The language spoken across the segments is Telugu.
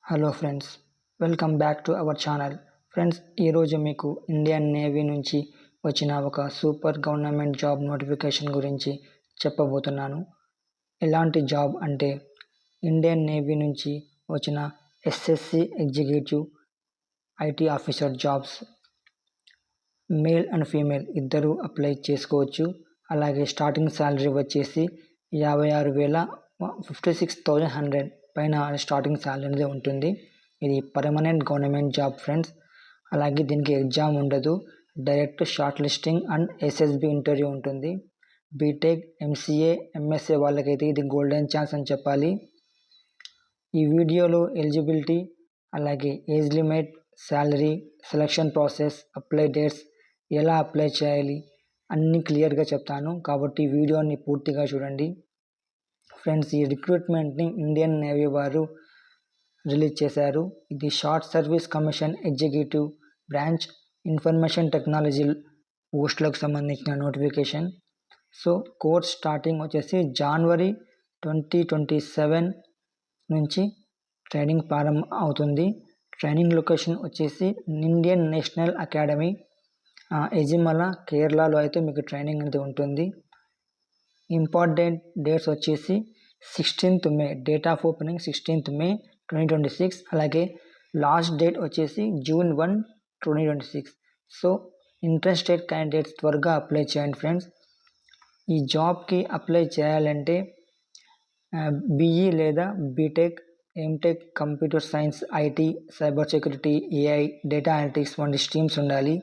Hello friends, welcome back to our channel. Friends, ఈరోజు మీకు ఇండియన్ నేవీ నుంచి వచ్చిన ఒక సూపర్ గవర్నమెంట్ జాబ్ నోటిఫికేషన్ గురించి చెప్పబోతున్నాను. ఎలాంటి జాబ్ అంటే ఇండియన్ నేవీ నుంచి వచ్చిన SSC executive IT officer jobs. Male and female ఇద్దరు అప్లై చేసుకోవచ్చు. అలాగే స్టార్టింగ్ శాలరీ వచ్చేసి 56,100 పైన స్టార్టింగ్ శాలరీ అనేది ఉంటుంది. ఇది పర్మనెంట్ గవర్నమెంట్ జాబ్ ఫ్రెండ్స్. అలాగే దీనికి ఎగ్జామ్ ఉండదు, direct short listing and SSB interview ఉంటుంది. బీటెక్, ఎంసీఏ, ఎంఎస్ఏ వాళ్ళకైతే ఇది గోల్డెన్ ఛాన్స్ అని చెప్పాలి. ఈ వీడియోలో ఎలిజిబిలిటీ, అలాగే age limit, salary, selection process, apply dates, ఎలా అప్లై చేయాలి అన్నీ క్లియర్గా చెప్తాను. కాబట్టి వీడియోని పూర్తిగా చూడండి. ఫ్రెండ్స్, ఈ రిక్రూట్మెంట్ని ఇండియన్ నేవీ వారు రిలీజ్ చేశారు. ఇది short service commission executive branch information technology పోస్టులకు సంబంధించిన నోటిఫికేషన్. సో కోర్స్ స్టార్టింగ్ వచ్చేసి January 2027 నుంచి ట్రైనింగ్ ప్రారంభం అవుతుంది. ట్రైనింగ్ లొకేషన్ వచ్చేసి ఇండియన్ నేషనల్ అకాడమీ, ఎజిమల, కేరళలో అయితే మీకు ట్రైనింగ్ అనేది ఉంటుంది. ఇంపార్టెంట్ డేట్స్ వచ్చేసి 16th May, date of opening 16th May 2026. అలాగే లాస్ట్ డేట్ వచ్చేసి June 1, 2026. సో ఇంట్రెస్టెడ్ క్యాండిడేట్స్ త్వరగా అప్లై చేయండి ఫ్రెండ్స్. ఈ జాబ్కి అప్లై చేయాలంటే బీఈ లేదా BTech, MTech, computer science, IT, cyber security, AI, data analytics వంటి స్ట్రీమ్స్ ఉండాలి.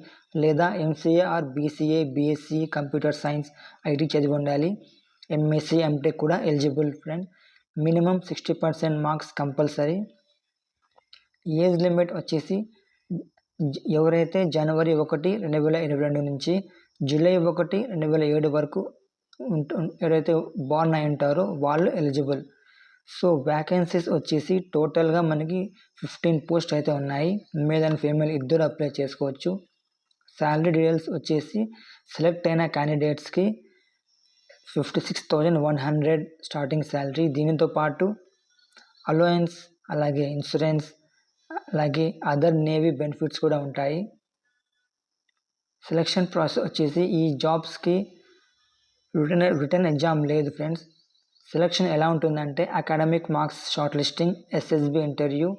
లేదా MCA or BCA, BSc computer science, IT చదివి ఉండాలి. ఎంఎస్సీ, ఎంటెక్ కూడా eligible friend. Minimum 60% marks compulsory. Age limit వచ్చేసి ఎవరైతే January 1, 2022 నుంచి July 1, 2007 వరకు ఎవరైతే బార్న్ అయి ఉంటారో వాళ్ళు ఎలిజిబుల్. సో వ్యాకెన్సీస్ వచ్చేసి టోటల్గా మనకి 15 పోస్ట్ అయితే ఉన్నాయి. మేల్ అండ్ ఫీమేల్ ఇద్దరు అప్లై చేసుకోవచ్చు. శాలరీ డీటెయిల్స్ వచ్చేసి సెలెక్ట్ అయిన క్యాండిడేట్స్కి 56,100 స్టార్టింగ్ శాలరీ. దీనితో పాటు అలవెన్స్, అలాగే ఇన్సూరెన్స్, అలాగే అదర్ నేవీ బెనిఫిట్స్ కూడా ఉంటాయి. సెలక్షన్ ప్రాసెస్ వచ్చేసి ఈ జాబ్స్కి రిటర్న్ ఎగ్జామ్ లేదు ఫ్రెండ్స్. సెలక్షన్ ఎలా ఉంటుందంటే academic marks short listing, SSB interview,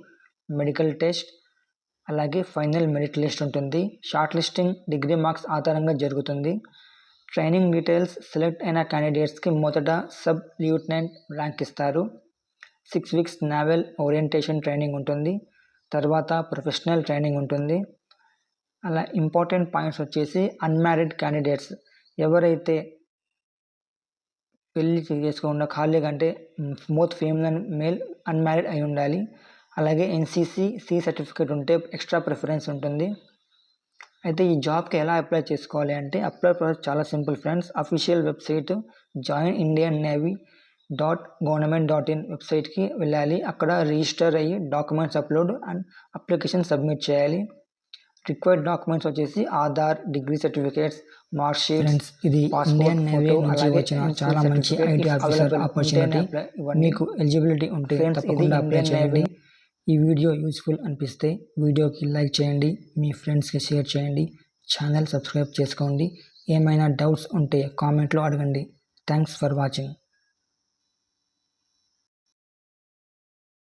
medical test, అలాగే ఫైనల్ మెరిట్ లిస్ట్ ఉంటుంది. షార్ట్ లిస్టింగ్ డిగ్రీ మార్క్స్ ఆధారంగా జరుగుతుంది. ట్రైనింగ్ డీటెయిల్స్ సెలెక్ట్ అయిన క్యాండిడేట్స్కి మొదట సబ్ లిeutenant ర్యాంక్ ఇస్తారు. 6 weeks నావల్ ఓరియంటేషన్ ట్రైనింగ్ ఉంటుంది. తర్వాత ప్రొఫెషనల్ ట్రైనింగ్ ఉంటుంది. అలా ఇంపార్టెంట్ పాయింట్స్ వచ్చేసి అన్మ్యారీడ్ క్యాండిడేట్స్, ఎవరైతే పెళ్లి చేసుకోకుండా ఖాళీగా అంటే both female and male unmarried అయి ఉండాలి. అలాగే ఎన్సీసీ సి సర్టిఫికేట్ ఉంటే ఎక్స్ట్రా ప్రిఫరెన్స్ ఉంటుంది. అయితే ఈ జాబ్కి ఎలా అప్లై చేసుకోవాలి అంటే అప్లై ప్రాసెస్ చాలా simple friends. Official website joinindiannavy.government.in వెబ్సైట్కి వెళ్ళాలి. అక్కడ రిజిస్టర్ అయ్యి documents upload and application submit చేయాలి. రిక్వైర్డ్ డాక్యుమెంట్స్ వచ్చేసి ఆధార్, డిగ్రీ సర్టిఫికేట్స్, మార్క్షీట్స్, ఇది ఇండియన్ నేవీ నుంచి వచ్చిన చాలా మంచి ఐటీ ఆఫీసర్ ఆపర్చునిటీ. మీకు ఎలిజిబిలిటీ ఉంటే తప్పకుండా అప్లై చేయండి. ఈ వీడియో యూస్ఫుల్ అనిపిస్తే వీడియోకి లైక్ చేయండి, మీ ఫ్రెండ్స్కి షేర్ చేయండి, ఛానల్ సబ్స్క్రైబ్ చేసుకోండి. ఏమైనా డౌట్స్ ఉంటే కామెంట్లో అడగండి. Thanks for watching.